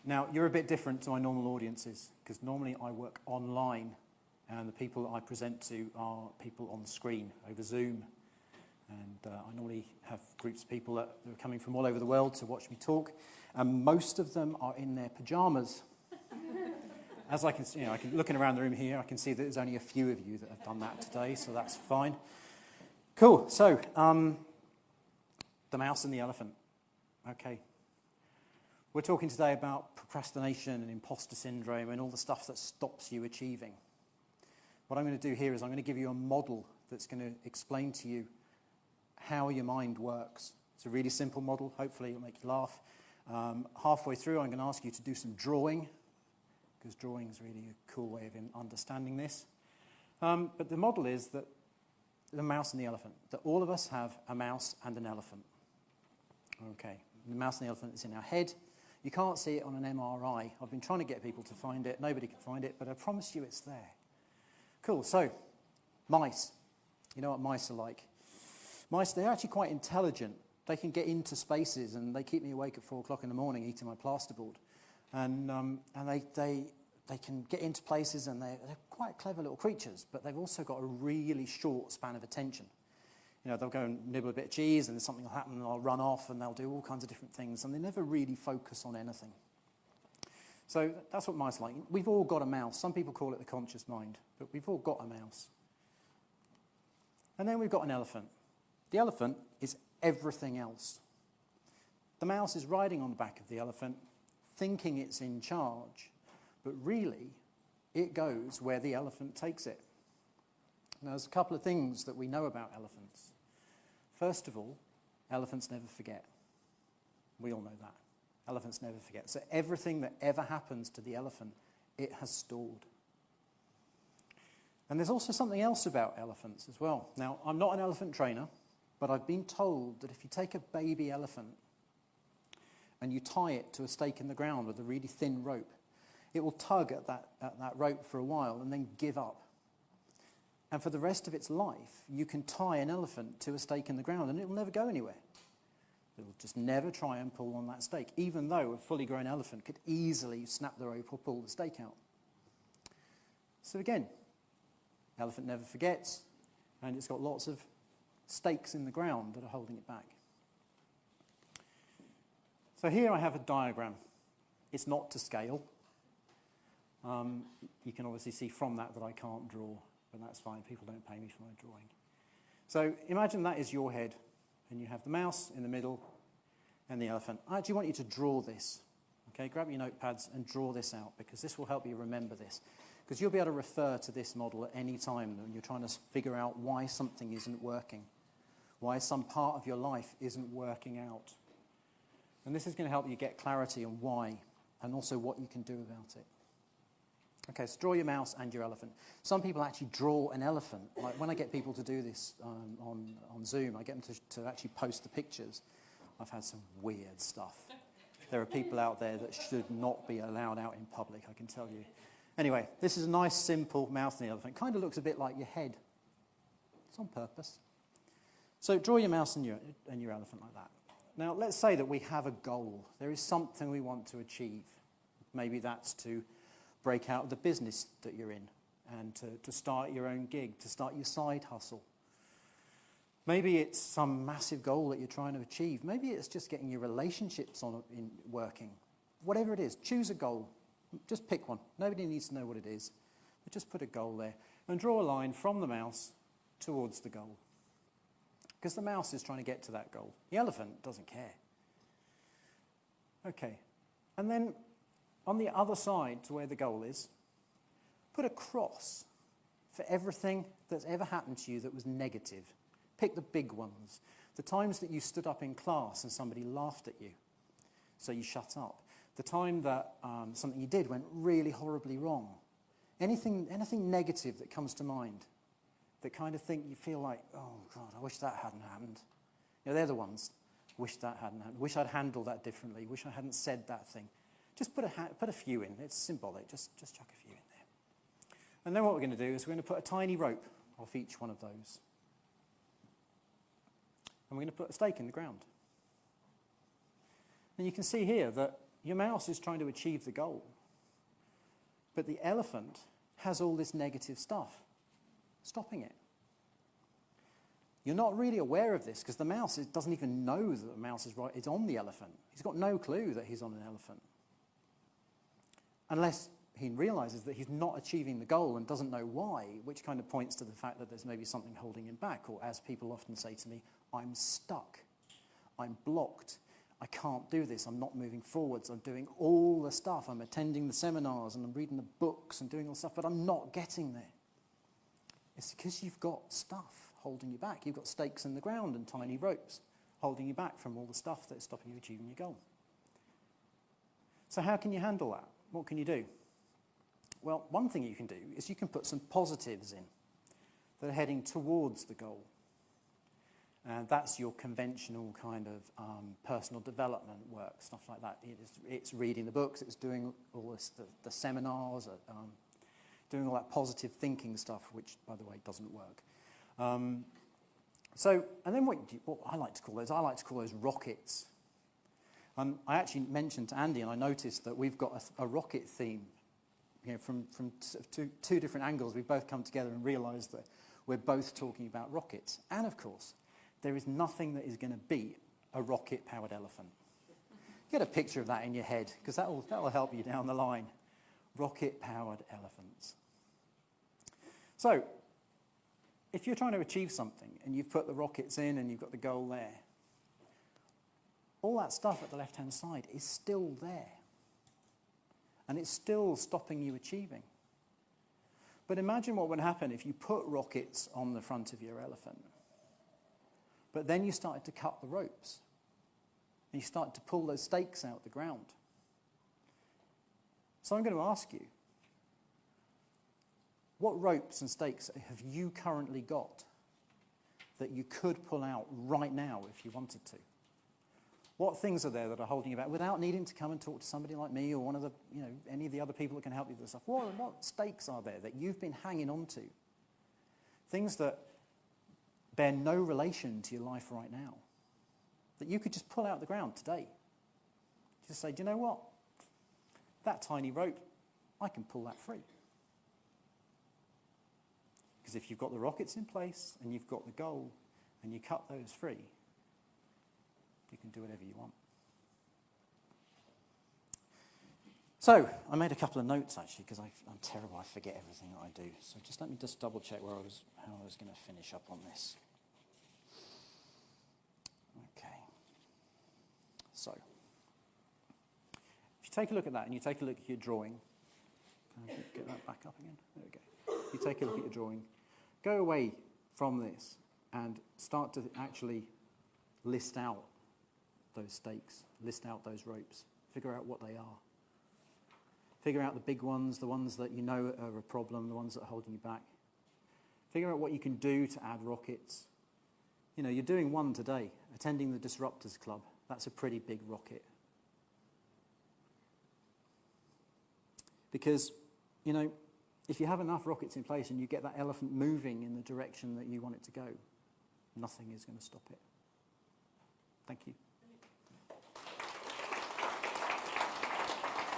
Now, you're a bit different to my normal audiences, because normally I work online, and the people I present to are people on screen over Zoom. And I normally have groups of people that are coming from all over the world to watch me talk, and most of them are in their pajamas. As I can see, looking around the room here, I can see that there's only a few of you that have done that today, so that's fine. Cool. So, the mouse and the elephant. Okay. We're talking today about procrastination and imposter syndrome and all the stuff that stops you achieving. What I'm going to do here is I'm going to give you a model that's going to explain to you how your mind works. It's a really simple model. Hopefully it'll make you laugh. Halfway through, I'm going to ask you to do some drawing, because drawing is really a cool way of understanding this. But the model is that the mouse and the elephant, that all of us have a mouse and an elephant. Okay, the mouse and the elephant is in our head. You can't see it on an MRI. I've been trying to get people to find it. Nobody can find it, but I promise you it's there. Cool, so mice. You know what mice are like. Mice, they're actually quite intelligent. They can get into spaces, and they keep me awake at 4 o'clock in the morning eating my plasterboard. And they can get into places, and they're quite clever little creatures, but they've also got a really short span of attention. You know, they'll go and nibble a bit of cheese, and then something will happen, and they'll run off, and they'll do all kinds of different things, and they never really focus on anything. So that's what mice are like. We've all got a mouse. Some people call it the conscious mind, but we've all got a mouse. And then we've got an elephant. The elephant is everything else. The mouse is riding on the back of the elephant, thinking it's in charge, but really, it goes where the elephant takes it. Now, there's a couple of things that we know about elephants. First of all, elephants never forget. We all know that. Elephants never forget. So everything that ever happens to the elephant, it has stored. And there's also something else about elephants as well. Now, I'm not an elephant trainer, but I've been told that if you take a baby elephant and you tie it to a stake in the ground with a really thin rope, it will tug at that rope for a while and then give up. And for the rest of its life, you can tie an elephant to a stake in the ground and it will never go anywhere. It will just never try and pull on that stake, even though a fully grown elephant could easily snap the rope or pull the stake out. So again, elephant never forgets, and it's got lots of stakes in the ground that are holding it back. So here I have a diagram. It's not to scale. You can obviously see from that I can't draw, but that's fine. People don't pay me for my drawing. So imagine that is your head, and you have the mouse in the middle and the elephant. I actually want you to draw this. Okay, grab your notepads and draw this out, because this will help you remember this. Because you'll be able to refer to this model at any time when you're trying to figure out why something isn't working, why some part of your life isn't working out. And this is going to help you get clarity on why, and also what you can do about it. Okay, so draw your mouse and your elephant. Some people actually draw an elephant. Like when I get people to do this on Zoom, I get them to actually post the pictures. I've had some weird stuff. There are people out there that should not be allowed out in public, I can tell you. Anyway, this is a nice, simple mouse and the elephant. Kind of looks a bit like your head. It's on purpose. So draw your mouse and your elephant like that. Now, let's say that we have a goal. There is something we want to achieve. Maybe that's to break out of the business that you're in and to start your own gig, to start your side hustle. Maybe it's some massive goal that you're trying to achieve. Maybe it's just getting your relationships working. Whatever it is, choose a goal. Just pick one. Nobody needs to know what it is, but just put a goal there and draw a line from the mouse towards the goal. Because the mouse is trying to get to that goal. The elephant doesn't care. Okay, and then on the other side to where the goal is, put a cross for everything that's ever happened to you that was negative. Pick the big ones. The times that you stood up in class and somebody laughed at you, so you shut up. The time that something you did went really horribly wrong. Anything negative that comes to mind, that kind of think you feel like, oh God, I wish that hadn't happened. You know, they're the ones. Wish that hadn't happened. Wish I'd handled that differently. Wish I hadn't said that thing. Just put a few in. It's symbolic. Just chuck a few in there. And then what we're going to do is we're going to put a tiny rope off each one of those. And we're going to put a stake in the ground. And you can see here that your mouse is trying to achieve the goal, but the elephant has all this negative stuff stopping it. You're not really aware of this because the mouse doesn't even know that the mouse is right. It's on the elephant. He's got no clue that he's on an elephant. Unless he realizes that he's not achieving the goal and doesn't know why, which kind of points to the fact that there's maybe something holding him back. Or as people often say to me, I'm stuck. I'm blocked. I can't do this. I'm not moving forwards. I'm doing all the stuff. I'm attending the seminars and I'm reading the books and doing all the stuff, but I'm not getting there. It's because you've got stuff holding you back. You've got stakes in the ground and tiny ropes holding you back from all the stuff that's stopping you achieving your goal. So how can you handle that? What can you do? Well, one thing you can do is you can put some positives in that are heading towards the goal. And that's your conventional kind of personal development work, stuff like that. It's reading the books, it's doing all this, the seminars, doing all that positive thinking stuff, which, by the way, doesn't work. And then what I like to call those rockets. I actually mentioned to Andy, and I noticed that we've got a rocket theme. You know, from two different angles, we've both come together and realised that we're both talking about rockets. And of course, there is nothing that is going to beat a rocket-powered elephant. Get a picture of that in your head, because that'll help you down the line. Rocket-powered elephants. So, if you're trying to achieve something and you've put the rockets in and you've got the goal there, all that stuff at the left-hand side is still there. And it's still stopping you achieving. But imagine what would happen if you put rockets on the front of your elephant. But then you started to cut the ropes. And you started to pull those stakes out of the ground. So I'm going to ask you, what ropes and stakes have you currently got that you could pull out right now if you wanted to? What things are there that are holding you back without needing to come and talk to somebody like me or one of the, any of the other people that can help you with this stuff? What stakes are there that you've been hanging on to? Things that bear no relation to your life right now, that you could just pull out the ground today. Just say, do you know what? That tiny rope, I can pull that free. Because if you've got the rockets in place and you've got the goal and you cut those free, you can do whatever you want. So, I made a couple of notes actually, because I'm terrible, I forget everything that I do. So let me double check how I was going to finish up on this. Okay. So, if you take a look at that and you take a look at your drawing, can I get that back up again? There we go. You take a look at your drawing, go away from this and start to actually list out those stakes, list out those ropes, figure out what they are. Figure out the big ones, the ones that you know are a problem, the ones that are holding you back. Figure out what you can do to add rockets. You know, you're doing one today, attending the Disruptors Club. That's a pretty big rocket. Because, if you have enough rockets in place and you get that elephant moving in the direction that you want it to go, nothing is going to stop it. Thank you.